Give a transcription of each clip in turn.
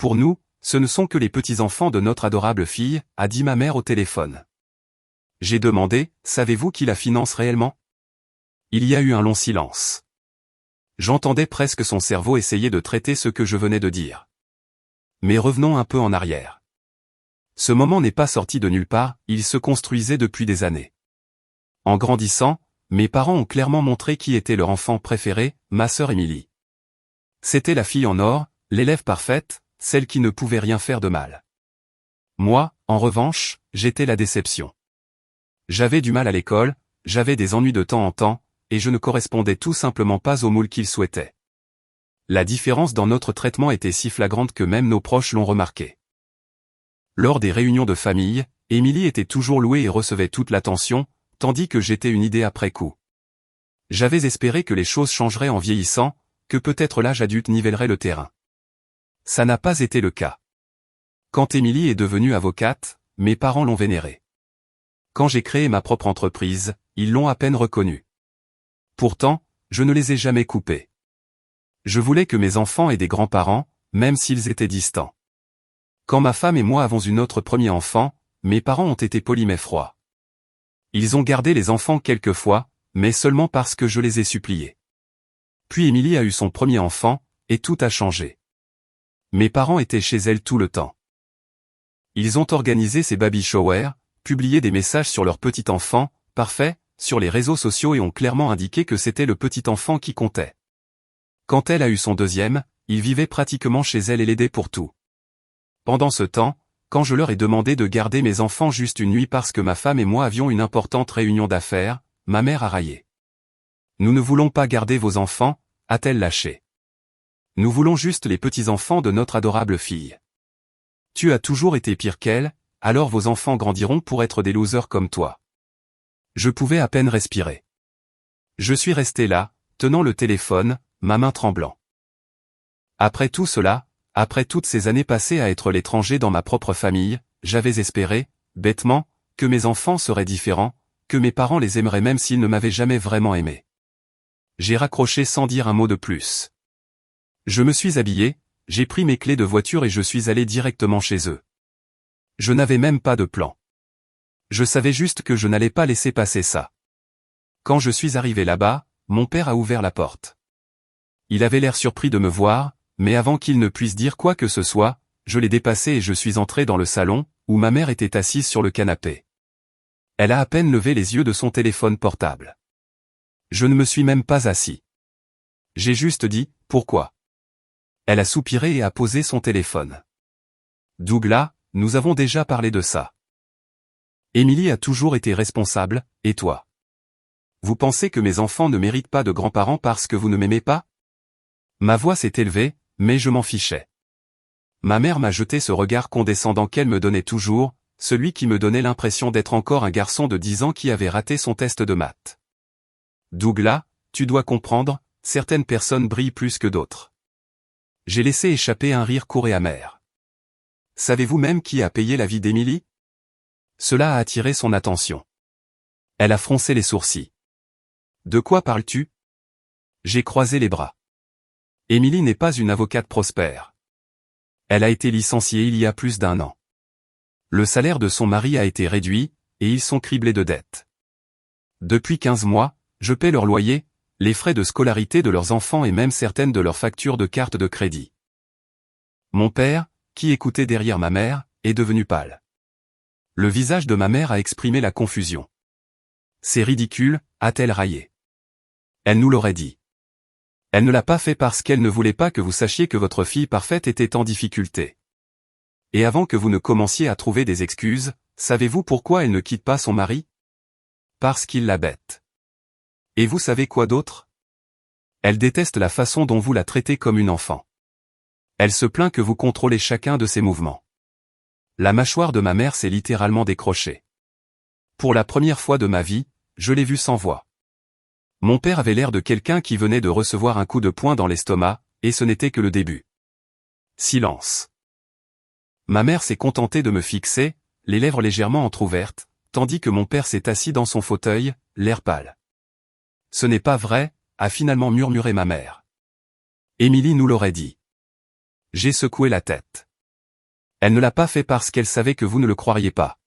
Pour nous, ce ne sont que les petits-enfants de notre adorable fille, a dit ma mère au téléphone. J'ai demandé, savez-vous qui la finance réellement? Il y a eu un long silence. J'entendais presque son cerveau essayer de traiter ce que je venais de dire. Mais revenons un peu en arrière. Ce moment n'est pas sorti de nulle part, il se construisait depuis des années. En grandissant, mes parents ont clairement montré qui était leur enfant préféré, ma sœur Émilie. C'était la fille en or, l'élève parfaite, celle qui ne pouvait rien faire de mal. Moi, en revanche, j'étais la déception. J'avais du mal à l'école, j'avais des ennuis de temps en temps, et je ne correspondais tout simplement pas au moule qu'ils souhaitaient. La différence dans notre traitement était si flagrante que même nos proches l'ont remarqué. Lors des réunions de famille, Émilie était toujours louée et recevait toute l'attention, tandis que j'étais une idée après coup. J'avais espéré que les choses changeraient en vieillissant, que peut-être l'âge adulte nivellerait le terrain. Ça n'a pas été le cas. Quand Émilie est devenue avocate, mes parents l'ont vénérée. Quand j'ai créé ma propre entreprise, ils l'ont à peine reconnue. Pourtant, je ne les ai jamais coupés. Je voulais que mes enfants aient des grands-parents, même s'ils étaient distants. Quand ma femme et moi avons eu notre premier enfant, mes parents ont été polis mais froids. Ils ont gardé les enfants quelquefois, mais seulement parce que je les ai suppliés. Puis Émilie a eu son premier enfant, et tout a changé. Mes parents étaient chez elle tout le temps. Ils ont organisé ces baby showers, publié des messages sur leur petit enfant, parfait, sur les réseaux sociaux et ont clairement indiqué que c'était le petit enfant qui comptait. Quand elle a eu son deuxième, il vivait pratiquement chez elle et l'aidait pour tout. Pendant ce temps, quand je leur ai demandé de garder mes enfants juste une nuit parce que ma femme et moi avions une importante réunion d'affaires, ma mère a raillé. Nous ne voulons pas garder vos enfants, a-t-elle lâché. Nous voulons juste les petits-enfants de notre adorable fille. Tu as toujours été pire qu'elle, alors vos enfants grandiront pour être des losers comme toi. Je pouvais à peine respirer. Je suis resté là, tenant le téléphone, ma main tremblant. Après tout cela, après toutes ces années passées à être l'étranger dans ma propre famille, j'avais espéré, bêtement, que mes enfants seraient différents, que mes parents les aimeraient même s'ils ne m'avaient jamais vraiment aimé. J'ai raccroché sans dire un mot de plus. Je me suis habillé, j'ai pris mes clés de voiture et je suis allé directement chez eux. Je n'avais même pas de plan. Je savais juste que je n'allais pas laisser passer ça. Quand je suis arrivé là-bas, mon père a ouvert la porte. Il avait l'air surpris de me voir, mais avant qu'il ne puisse dire quoi que ce soit, je l'ai dépassé et je suis entré dans le salon, où ma mère était assise sur le canapé. Elle a à peine levé les yeux de son téléphone portable. Je ne me suis même pas assis. J'ai juste dit, pourquoi? Elle a soupiré et a posé son téléphone. Douglas, nous avons déjà parlé de ça. Émilie a toujours été responsable, et toi? Vous pensez que mes enfants ne méritent pas de grands-parents parce que vous ne m'aimez pas? Ma voix s'est élevée, mais je m'en fichais. Ma mère m'a jeté ce regard condescendant qu'elle me donnait toujours, celui qui me donnait l'impression d'être encore un garçon de 10 ans qui avait raté son test de maths. Douglas, tu dois comprendre, certaines personnes brillent plus que d'autres. J'ai laissé échapper un rire court et amer. Savez-vous même qui a payé la vie d'Émilie? Cela a attiré son attention. Elle a froncé les sourcils. De quoi parles-tu? J'ai croisé les bras. Émilie n'est pas une avocate prospère. Elle a été licenciée il y a plus d'1 an. Le salaire de son mari a été réduit, et ils sont criblés de dettes. Depuis 15 mois, je paie leur loyer, les frais de scolarité de leurs enfants et même certaines de leurs factures de carte de crédit. Mon père, qui écoutait derrière ma mère, est devenu pâle. Le visage de ma mère a exprimé la confusion. C'est ridicule, a-t-elle raillé. Elle nous l'aurait dit. Elle ne l'a pas fait parce qu'elle ne voulait pas que vous sachiez que votre fille parfaite était en difficulté. Et avant que vous ne commenciez à trouver des excuses, savez-vous pourquoi elle ne quitte pas son mari? Parce qu'il la bête. Et vous savez quoi d'autre? Elle déteste la façon dont vous la traitez comme une enfant. Elle se plaint que vous contrôlez chacun de ses mouvements. La mâchoire de ma mère s'est littéralement décrochée. Pour la première fois de ma vie, je l'ai vue sans voix. Mon père avait l'air de quelqu'un qui venait de recevoir un coup de poing dans l'estomac, et ce n'était que le début. Silence. Ma mère s'est contentée de me fixer, les lèvres légèrement entr'ouvertes, tandis que mon père s'est assis dans son fauteuil, l'air pâle. Ce n'est pas vrai, a finalement murmuré ma mère. Émilie nous l'aurait dit. J'ai secoué la tête. Elle ne l'a pas fait parce qu'elle savait que vous ne le croiriez pas.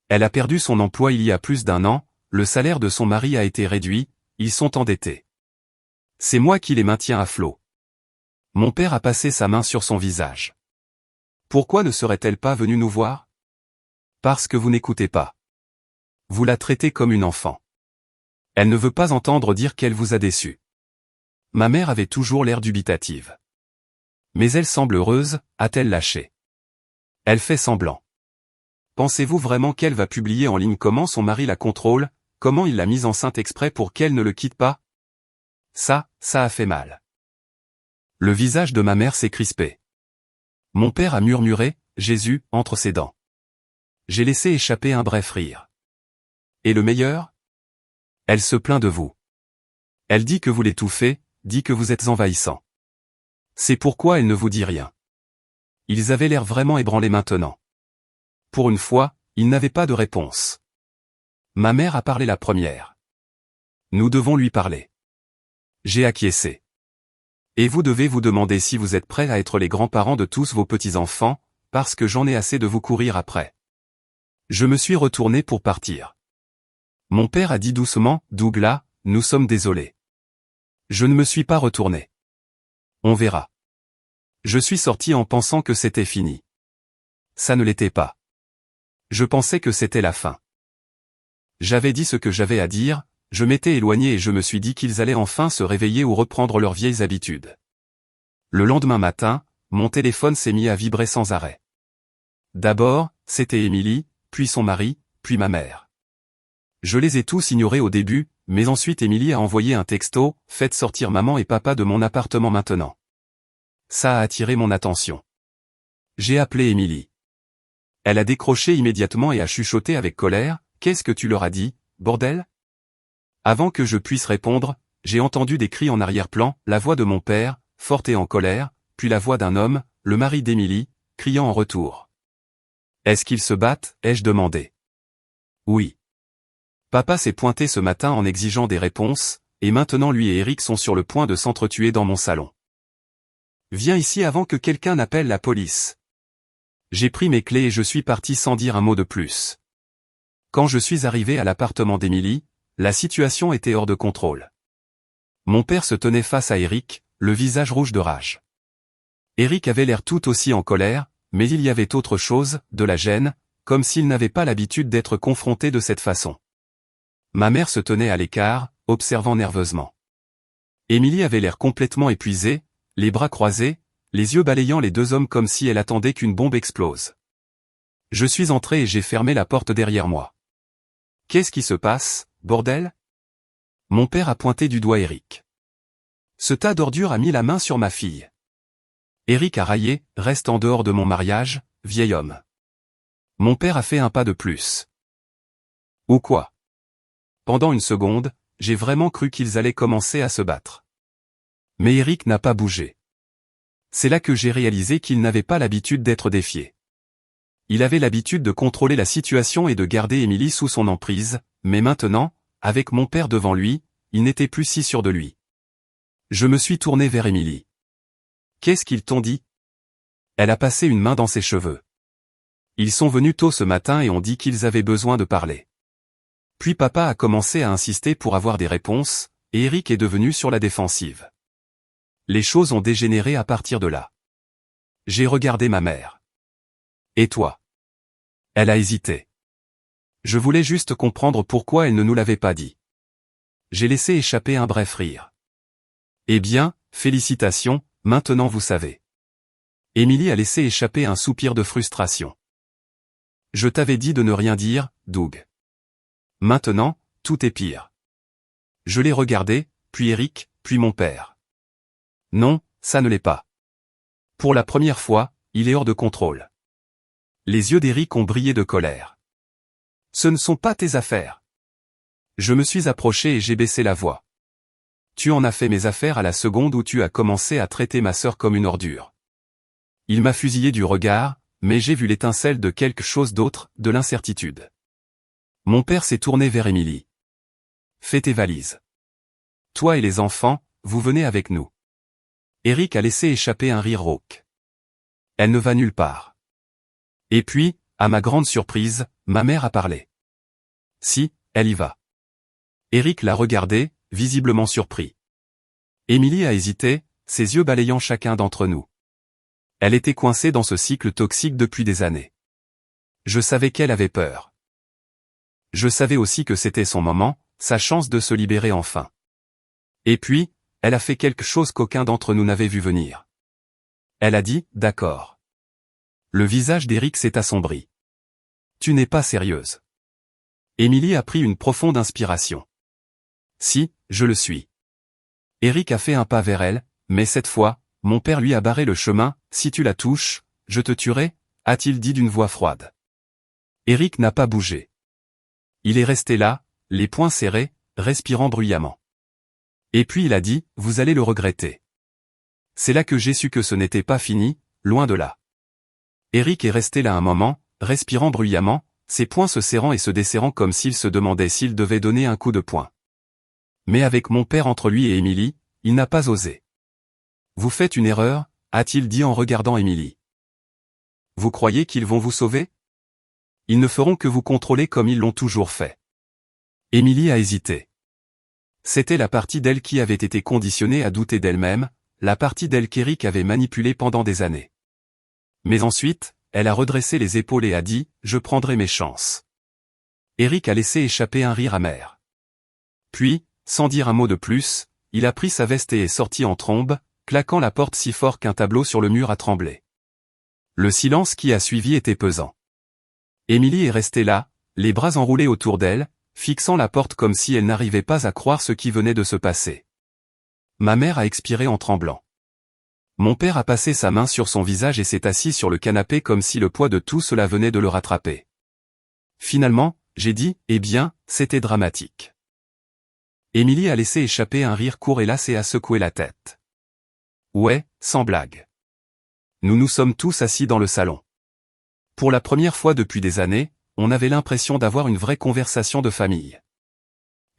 Elle a perdu son emploi il y a plus d'1 an, le salaire de son mari a été réduit, ils sont endettés. C'est moi qui les maintiens à flot. Mon père a passé sa main sur son visage. Pourquoi ne serait-elle pas venue nous voir? Parce que vous n'écoutez pas. Vous la traitez comme une enfant. Elle ne veut pas entendre dire qu'elle vous a déçu. Ma mère avait toujours l'air dubitative. Mais elle semble heureuse, a-t-elle lâché? Elle fait semblant. Pensez-vous vraiment qu'elle va publier en ligne comment son mari la contrôle, comment il l'a mise enceinte exprès pour qu'elle ne le quitte pas? Ça a fait mal. Le visage de ma mère s'est crispé. Mon père a murmuré, Jésus, entre ses dents. J'ai laissé échapper un bref rire. Et le meilleur? Elle se plaint de vous. Elle dit que vous l'étouffez, dit que vous êtes envahissant. C'est pourquoi elle ne vous dit rien. Ils avaient l'air vraiment ébranlés maintenant. Pour une fois, ils n'avaient pas de réponse. Ma mère a parlé la première. Nous devons lui parler. J'ai acquiescé. Et vous devez vous demander si vous êtes prêts à être les grands-parents de tous vos petits-enfants, parce que j'en ai assez de vous courir après. Je me suis retourné pour partir. Mon père a dit doucement, Douglas, nous sommes désolés. Je ne me suis pas retourné. On verra. Je suis sorti en pensant que c'était fini. Ça ne l'était pas. Je pensais que c'était la fin. J'avais dit ce que j'avais à dire, je m'étais éloigné et je me suis dit qu'ils allaient enfin se réveiller ou reprendre leurs vieilles habitudes. Le lendemain matin, mon téléphone s'est mis à vibrer sans arrêt. D'abord, c'était Émilie, puis son mari, puis ma mère. Je les ai tous ignorés au début, mais ensuite Émilie a envoyé un texto, « Faites sortir maman et papa de mon appartement maintenant ». Ça a attiré mon attention. J'ai appelé Émilie. Elle a décroché immédiatement et a chuchoté avec colère, « Qu'est-ce que tu leur as dit, bordel ?» Avant que je puisse répondre, j'ai entendu des cris en arrière-plan, la voix de mon père, forte et en colère, puis la voix d'un homme, le mari d'Émilie, criant en retour. « Est-ce qu'ils se battent ?» ai-je demandé. « Oui. Papa s'est pointé ce matin en exigeant des réponses, et maintenant lui et Eric sont sur le point de s'entretuer dans mon salon. Viens ici avant que quelqu'un n'appelle la police. » J'ai pris mes clés et je suis parti sans dire un mot de plus. Quand je suis arrivé à l'appartement d'Émilie, la situation était hors de contrôle. Mon père se tenait face à Eric, le visage rouge de rage. Eric avait l'air tout aussi en colère, mais il y avait autre chose, de la gêne, comme s'il n'avait pas l'habitude d'être confronté de cette façon. Ma mère se tenait à l'écart, observant nerveusement. Émilie avait l'air complètement épuisée, les bras croisés, les yeux balayant les deux hommes comme si elle attendait qu'une bombe explose. Je suis entré et j'ai fermé la porte derrière moi. « Qu'est-ce qui se passe, bordel ?» Mon père a pointé du doigt Eric. Ce tas d'ordures a mis la main sur ma fille. Eric a raillé, « Reste en dehors de mon mariage, vieil homme. » Mon père a fait un pas de plus. Ou quoi? Pendant une seconde, j'ai vraiment cru qu'ils allaient commencer à se battre. Mais Eric n'a pas bougé. C'est là que j'ai réalisé qu'il n'avait pas l'habitude d'être défié. Il avait l'habitude de contrôler la situation et de garder Émilie sous son emprise, mais maintenant, avec mon père devant lui, il n'était plus si sûr de lui. Je me suis tourné vers Émilie. « Qu'est-ce qu'ils t'ont dit ?» Elle a passé une main dans ses cheveux. Ils sont venus tôt ce matin et ont dit qu'ils avaient besoin de parler. Puis papa a commencé à insister pour avoir des réponses, et Eric est devenu sur la défensive. Les choses ont dégénéré à partir de là. J'ai regardé ma mère. « Et toi ?» Elle a hésité. Je voulais juste comprendre pourquoi elle ne nous l'avait pas dit. J'ai laissé échapper un bref rire. « Eh bien, félicitations, maintenant vous savez. » Émilie a laissé échapper un soupir de frustration. « Je t'avais dit de ne rien dire, Doug. Maintenant, tout est pire. » Je l'ai regardé, puis Eric, puis mon père. Non, ça ne l'est pas. Pour la première fois, il est hors de contrôle. Les yeux d'Eric ont brillé de colère. Ce ne sont pas tes affaires. Je me suis approché et j'ai baissé la voix. Tu en as fait mes affaires à la seconde où tu as commencé à traiter ma sœur comme une ordure. Il m'a fusillé du regard, mais j'ai vu l'étincelle de quelque chose d'autre, de l'incertitude. Mon père s'est tourné vers Émilie. Fais tes valises. Toi et les enfants, vous venez avec nous. Eric a laissé échapper un rire rauque. Elle ne va nulle part. Et puis, à ma grande surprise, ma mère a parlé. Si, elle y va. Eric l'a regardé, visiblement surpris. Émilie a hésité, ses yeux balayant chacun d'entre nous. Elle était coincée dans ce cycle toxique depuis des années. Je savais qu'elle avait peur. Je savais aussi que c'était son moment, sa chance de se libérer enfin. Et puis, elle a fait quelque chose qu'aucun d'entre nous n'avait vu venir. Elle a dit, d'accord. Le visage d'Éric s'est assombri. Tu n'es pas sérieuse. Émilie a pris une profonde inspiration. Si, je le suis. Éric a fait un pas vers elle, mais cette fois, mon père lui a barré le chemin, si tu la touches, je te tuerai, a-t-il dit d'une voix froide. Éric n'a pas bougé. Il est resté là, les poings serrés, respirant bruyamment. Et puis il a dit, vous allez le regretter. C'est là que j'ai su que ce n'était pas fini, loin de là. Éric est resté là un moment, respirant bruyamment, ses poings se serrant et se desserrant comme s'il se demandait s'il devait donner un coup de poing. Mais avec mon père entre lui et Émilie, il n'a pas osé. Vous faites une erreur, a-t-il dit en regardant Émilie. Vous croyez qu'ils vont vous sauver? Ils ne feront que vous contrôler comme ils l'ont toujours fait. Émilie a hésité. C'était la partie d'elle qui avait été conditionnée à douter d'elle-même, la partie d'elle qu'Éric avait manipulée pendant des années. Mais ensuite, elle a redressé les épaules et a dit, je prendrai mes chances. Éric a laissé échapper un rire amer. Puis, sans dire un mot de plus, il a pris sa veste et est sorti en trombe, claquant la porte si fort qu'un tableau sur le mur a tremblé. Le silence qui a suivi était pesant. Émilie est restée là, les bras enroulés autour d'elle, fixant la porte comme si elle n'arrivait pas à croire ce qui venait de se passer. Ma mère a expiré en tremblant. Mon père a passé sa main sur son visage et s'est assis sur le canapé comme si le poids de tout cela venait de le rattraper. Finalement, j'ai dit, eh bien, c'était dramatique. Émilie a laissé échapper un rire court et lassé et a secoué la tête. Ouais, sans blague. Nous nous sommes tous assis dans le salon. Pour la première fois depuis des années, on avait l'impression d'avoir une vraie conversation de famille.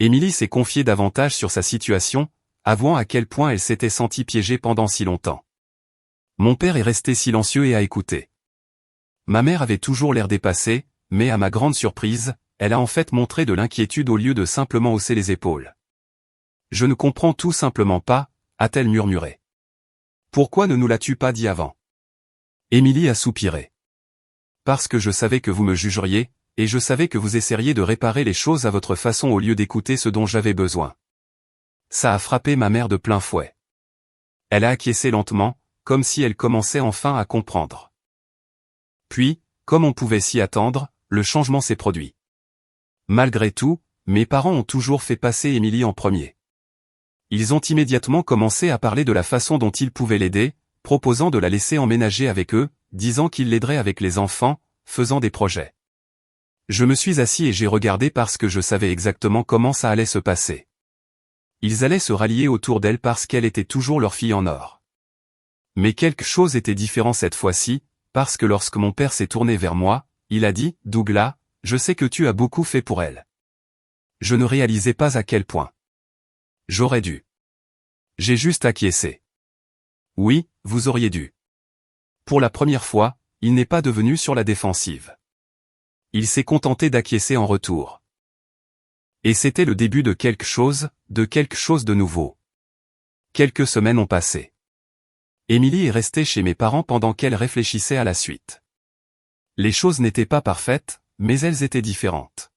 Émilie s'est confiée davantage sur sa situation, avouant à quel point elle s'était sentie piégée pendant si longtemps. Mon père est resté silencieux et a écouté. Ma mère avait toujours l'air dépassée, mais à ma grande surprise, elle a en fait montré de l'inquiétude au lieu de simplement hausser les épaules. Je ne comprends tout simplement pas, a-t-elle murmuré. Pourquoi ne nous l'as-tu pas dit avant? Émilie a soupiré. Parce que je savais que vous me jugeriez, et je savais que vous essaieriez de réparer les choses à votre façon au lieu d'écouter ce dont j'avais besoin. Ça a frappé ma mère de plein fouet. Elle a acquiescé lentement, comme si elle commençait enfin à comprendre. Puis, comme on pouvait s'y attendre, le changement s'est produit. Malgré tout, mes parents ont toujours fait passer Émilie en premier. Ils ont immédiatement commencé à parler de la façon dont ils pouvaient l'aider, proposant de la laisser emménager avec eux, disant qu'ils l'aideraient avec les enfants, faisant des projets. Je me suis assis et j'ai regardé parce que je savais exactement comment ça allait se passer. Ils allaient se rallier autour d'elle parce qu'elle était toujours leur fille en or. Mais quelque chose était différent cette fois-ci, parce que lorsque mon père s'est tourné vers moi, il a dit, Douglas, je sais que tu as beaucoup fait pour elle. Je ne réalisais pas à quel point. J'aurais dû. J'ai juste acquiescé. Oui, vous auriez dû. Pour la première fois, il n'est pas devenu sur la défensive. Il s'est contenté d'acquiescer en retour. Et c'était le début de quelque chose de nouveau. Quelques semaines ont passé. Émilie est restée chez mes parents pendant qu'elle réfléchissait à la suite. Les choses n'étaient pas parfaites, mais elles étaient différentes.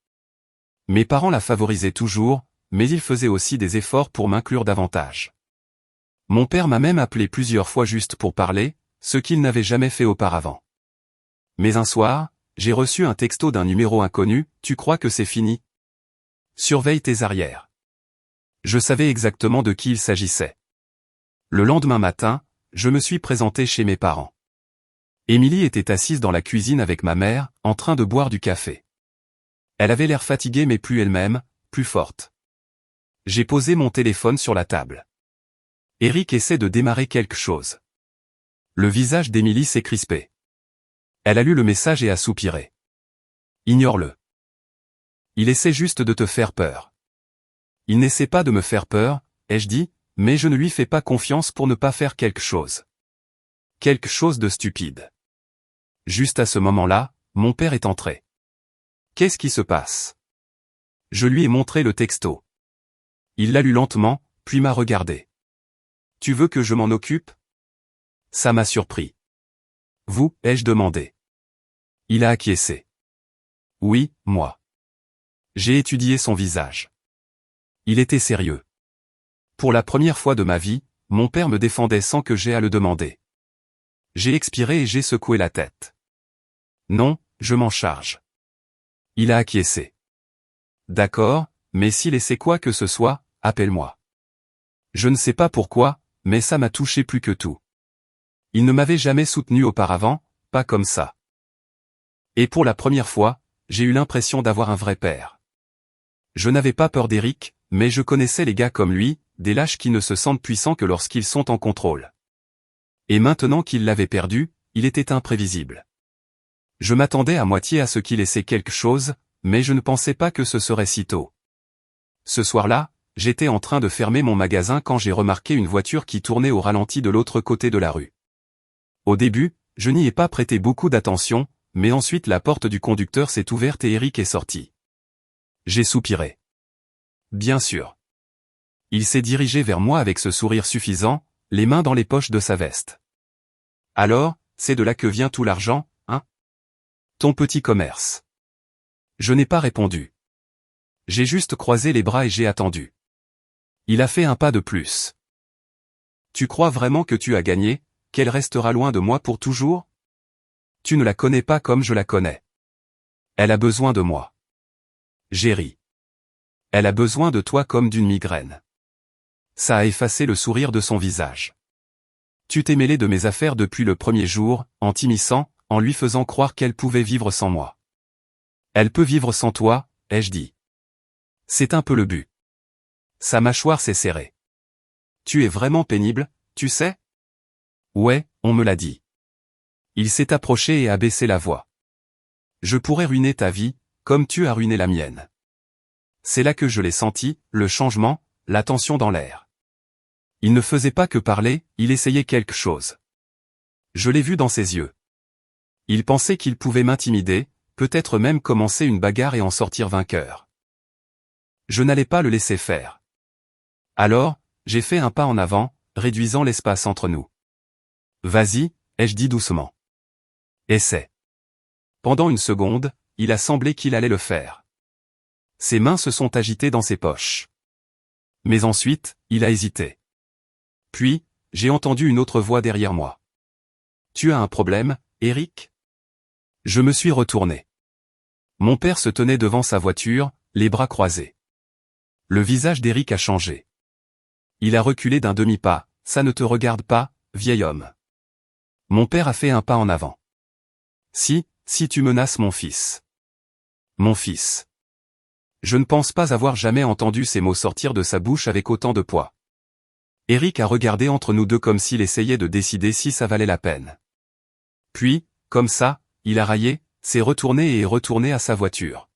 Mes parents la favorisaient toujours, mais ils faisaient aussi des efforts pour m'inclure davantage. Mon père m'a même appelé plusieurs fois juste pour parler, ce qu'il n'avait jamais fait auparavant. Mais un soir, j'ai reçu un texto d'un numéro inconnu, tu crois que c'est fini? Surveille tes arrières. Je savais exactement de qui il s'agissait. Le lendemain matin, je me suis présenté chez mes parents. Émilie était assise dans la cuisine avec ma mère, en train de boire du café. Elle avait l'air fatiguée mais plus elle-même, plus forte. J'ai posé mon téléphone sur la table. Éric essaie de démarrer quelque chose. Le visage d'Émilie s'est crispé. Elle a lu le message et a soupiré. Ignore-le. Il essaie juste de te faire peur. Il n'essaie pas de me faire peur, ai-je dit, mais je ne lui fais pas confiance pour ne pas faire quelque chose. Quelque chose de stupide. Juste à ce moment-là, mon père est entré. Qu'est-ce qui se passe? Je lui ai montré le texto. Il l'a lu lentement, puis m'a regardé. Tu veux que je m'en occupe? Ça m'a surpris. Vous, ai-je demandé. Il a acquiescé. Oui, moi. J'ai étudié son visage. Il était sérieux. Pour la première fois de ma vie, mon père me défendait sans que j'aie à le demander. J'ai expiré et j'ai secoué la tête. Non, je m'en charge. Il a acquiescé. D'accord, mais s'il essaie quoi que ce soit, appelle-moi. Je ne sais pas pourquoi, mais ça m'a touché plus que tout. Il ne m'avait jamais soutenu auparavant, pas comme ça. Et pour la première fois, j'ai eu l'impression d'avoir un vrai père. Je n'avais pas peur d'Eric, mais je connaissais les gars comme lui, des lâches qui ne se sentent puissants que lorsqu'ils sont en contrôle. Et maintenant qu'il l'avait perdu, il était imprévisible. Je m'attendais à moitié à ce qu'il essaie quelque chose, mais je ne pensais pas que ce serait si tôt. Ce soir-là, j'étais en train de fermer mon magasin quand j'ai remarqué une voiture qui tournait au ralenti de l'autre côté de la rue. Au début, je n'y ai pas prêté beaucoup d'attention, mais ensuite la porte du conducteur s'est ouverte et Eric est sorti. J'ai soupiré. Bien sûr. Il s'est dirigé vers moi avec ce sourire suffisant, les mains dans les poches de sa veste. Alors, c'est de là que vient tout l'argent, hein? Ton petit commerce. Je n'ai pas répondu. J'ai juste croisé les bras et j'ai attendu. Il a fait un pas de plus. Tu crois vraiment que tu as gagné, qu'elle restera loin de moi pour toujours? Tu ne la connais pas comme je la connais. Elle a besoin de moi. J'ai ri. Elle a besoin de toi comme d'une migraine. Ça a effacé le sourire de son visage. Tu t'es mêlé de mes affaires depuis le premier jour, en t'immisçant, en lui faisant croire qu'elle pouvait vivre sans moi. Elle peut vivre sans toi, ai-je dit. C'est un peu le but. Sa mâchoire s'est serrée. Tu es vraiment pénible, tu sais? Ouais, on me l'a dit. Il s'est approché et a baissé la voix. Je pourrais ruiner ta vie, comme tu as ruiné la mienne. C'est là que je l'ai senti, le changement, la tension dans l'air. Il ne faisait pas que parler, il essayait quelque chose. Je l'ai vu dans ses yeux. Il pensait qu'il pouvait m'intimider, peut-être même commencer une bagarre et en sortir vainqueur. Je n'allais pas le laisser faire. Alors, j'ai fait un pas en avant, réduisant l'espace entre nous. Vas-y, ai-je dit doucement. Essaie. Pendant une seconde, il a semblé qu'il allait le faire. Ses mains se sont agitées dans ses poches. Mais ensuite, il a hésité. Puis, j'ai entendu une autre voix derrière moi. Tu as un problème, Eric? Je me suis retourné. Mon père se tenait devant sa voiture, les bras croisés. Le visage d'Eric a changé. Il a reculé d'un demi-pas, ça ne te regarde pas, vieil homme. Mon père a fait un pas en avant. Si tu menaces mon fils. Mon fils. Je ne pense pas avoir jamais entendu ces mots sortir de sa bouche avec autant de poids. Eric a regardé entre nous deux comme s'il essayait de décider si ça valait la peine. Puis, comme ça, il a raillé, s'est retourné et est retourné à sa voiture.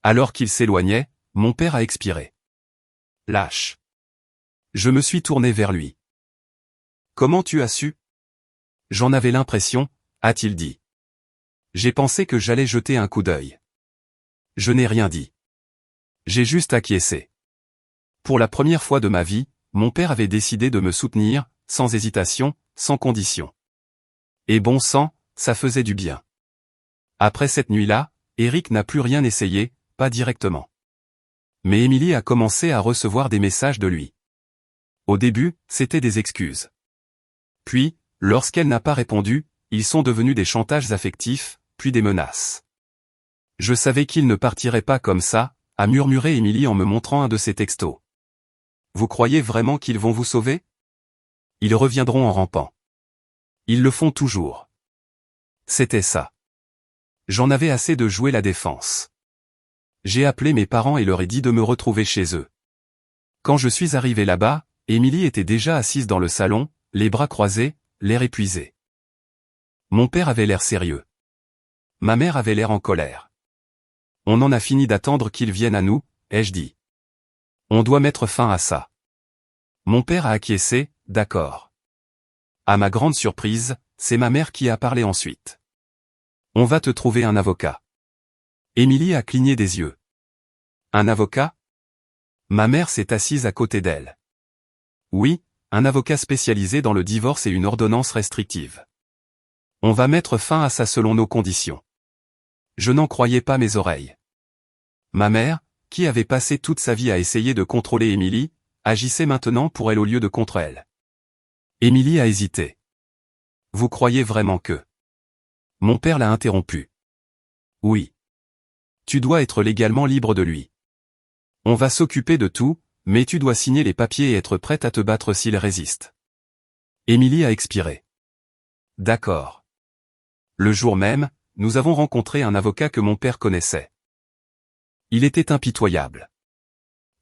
Alors qu'il s'éloignait, mon père a expiré. Lâche. Je me suis tourné vers lui. Comment tu as su? J'en avais l'impression, a-t-il dit. J'ai pensé que j'allais jeter un coup d'œil. Je n'ai rien dit. J'ai juste acquiescé. Pour la première fois de ma vie, mon père avait décidé de me soutenir, sans hésitation, sans condition. Et bon sang, ça faisait du bien. Après cette nuit-là, Eric n'a plus rien essayé, pas directement. Mais Émilie a commencé à recevoir des messages de lui. Au début, c'était des excuses. Puis, lorsqu'elle n'a pas répondu, ils sont devenus des chantages affectifs, puis des menaces. Je savais qu'il ne partirait pas comme ça, a murmuré Émilie en me montrant un de ses textos. Vous croyez vraiment qu'ils vont vous sauver? Ils reviendront en rampant. Ils le font toujours. C'était ça. J'en avais assez de jouer la défense. J'ai appelé mes parents et leur ai dit de me retrouver chez eux. Quand je suis arrivé là-bas, Émilie était déjà assise dans le salon, les bras croisés, l'air épuisé. Mon père avait l'air sérieux. Ma mère avait l'air en colère. On en a fini d'attendre qu'ils viennent à nous, ai-je dit. On doit mettre fin à ça. Mon père a acquiescé, d'accord. À ma grande surprise, c'est ma mère qui a parlé ensuite. On va te trouver un avocat. Émilie a cligné des yeux. Un avocat? Ma mère s'est assise à côté d'elle. Oui, un avocat spécialisé dans le divorce et une ordonnance restrictive. On va mettre fin à ça selon nos conditions. Je n'en croyais pas mes oreilles. Ma mère, qui avait passé toute sa vie à essayer de contrôler Émilie, agissait maintenant pour elle au lieu de contre elle. Émilie a hésité. Vous croyez vraiment que... Mon père l'a interrompu. Oui. Tu dois être légalement libre de lui. On va s'occuper de tout, mais tu dois signer les papiers et être prête à te battre s'il résiste. Émilie a expiré. D'accord. Le jour même, nous avons rencontré un avocat que mon père connaissait. Il était impitoyable.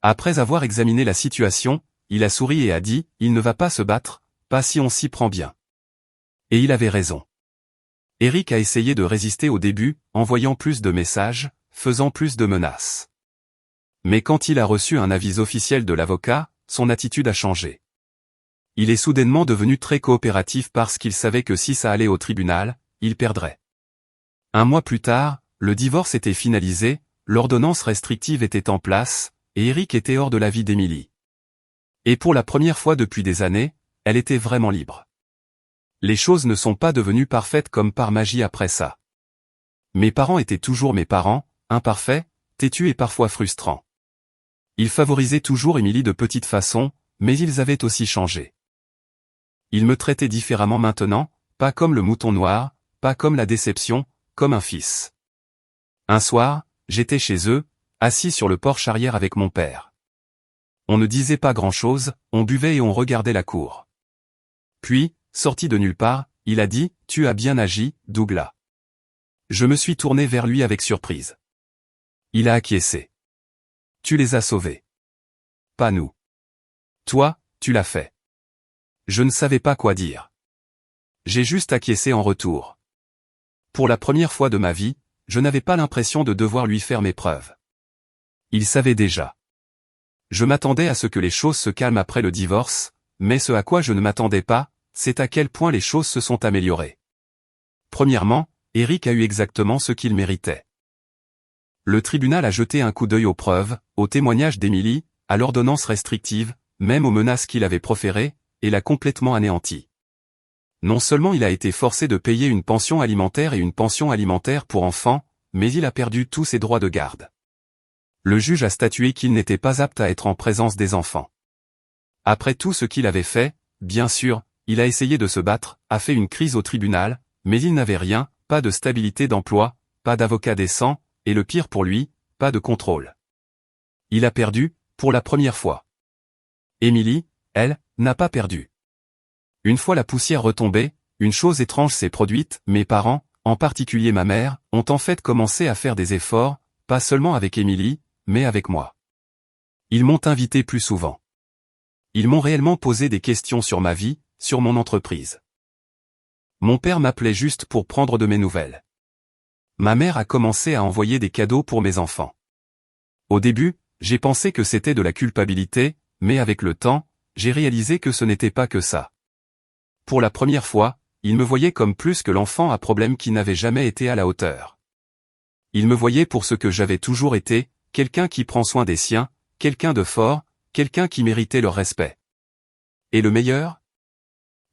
Après avoir examiné la situation, il a souri et a dit, il ne va pas se battre, pas si on s'y prend bien. Et il avait raison. Eric a essayé de résister au début, envoyant plus de messages, faisant plus de menaces. Mais quand il a reçu un avis officiel de l'avocat, son attitude a changé. Il est soudainement devenu très coopératif parce qu'il savait que si ça allait au tribunal, il perdrait. Un mois plus tard, le divorce était finalisé, l'ordonnance restrictive était en place, et Eric était hors de la vie d'Émilie. Et pour la première fois depuis des années, elle était vraiment libre. Les choses ne sont pas devenues parfaites comme par magie après ça. Mes parents étaient toujours mes parents, imparfaits, têtus et parfois frustrants. Ils favorisaient toujours Émilie de petite façon, mais ils avaient aussi changé. Ils me traitaient différemment maintenant, pas comme le mouton noir, pas comme la déception, comme un fils. Un soir, j'étais chez eux, assis sur le porche arrière avec mon père. On ne disait pas grand-chose, on buvait et on regardait la cour. Puis, sorti de nulle part, il a dit, « Tu as bien agi, Douglas. » Je me suis tourné vers lui avec surprise. Il a acquiescé. « Tu les as sauvés. » Pas nous. Toi, tu l'as fait. Je ne savais pas quoi dire. J'ai juste acquiescé en retour. Pour la première fois de ma vie, je n'avais pas l'impression de devoir lui faire mes preuves. Il savait déjà. Je m'attendais à ce que les choses se calment après le divorce, mais ce à quoi je ne m'attendais pas, c'est à quel point les choses se sont améliorées. Premièrement, Eric a eu exactement ce qu'il méritait. Le tribunal a jeté un coup d'œil aux preuves, aux témoignages d'Émilie, à l'ordonnance restrictive, même aux menaces qu'il avait proférées, et l'a complètement anéanti. Non seulement il a été forcé de payer une pension alimentaire et une pension alimentaire pour enfants, mais il a perdu tous ses droits de garde. Le juge a statué qu'il n'était pas apte à être en présence des enfants. Après tout ce qu'il avait fait, bien sûr, il a essayé de se battre, a fait une crise au tribunal, mais il n'avait rien, pas de stabilité d'emploi, pas d'avocat décent, et le pire pour lui, pas de contrôle. Il a perdu, pour la première fois. Émilie, elle, n'a pas perdu. Une fois la poussière retombée, une chose étrange s'est produite, mes parents, en particulier ma mère, ont en fait commencé à faire des efforts, pas seulement avec Émilie, mais avec moi. Ils m'ont invité plus souvent. Ils m'ont réellement posé des questions sur ma vie, sur mon entreprise. Mon père m'appelait juste pour prendre de mes nouvelles. Ma mère a commencé à envoyer des cadeaux pour mes enfants. Au début, j'ai pensé que c'était de la culpabilité, mais avec le temps, j'ai réalisé que ce n'était pas que ça. Pour la première fois, ils me voyaient comme plus que l'enfant à problème qui n'avait jamais été à la hauteur. Ils me voyaient pour ce que j'avais toujours été, quelqu'un qui prend soin des siens, quelqu'un de fort, quelqu'un qui méritait leur respect. Et le meilleur?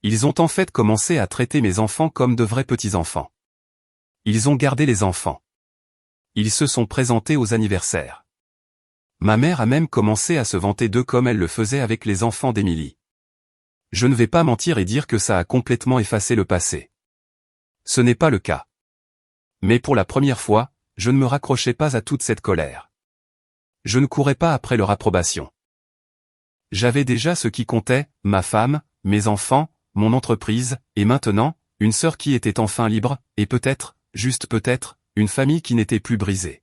Ils ont en fait commencé à traiter mes enfants comme de vrais petits-enfants. Ils ont gardé les enfants. Ils se sont présentés aux anniversaires. Ma mère a même commencé à se vanter d'eux comme elle le faisait avec les enfants d'Émilie. Je ne vais pas mentir et dire que ça a complètement effacé le passé. Ce n'est pas le cas. Mais pour la première fois, je ne me raccrochais pas à toute cette colère. Je ne courais pas après leur approbation. J'avais déjà ce qui comptait, ma femme, mes enfants, mon entreprise, et maintenant, une sœur qui était enfin libre, et peut-être, juste peut-être, une famille qui n'était plus brisée.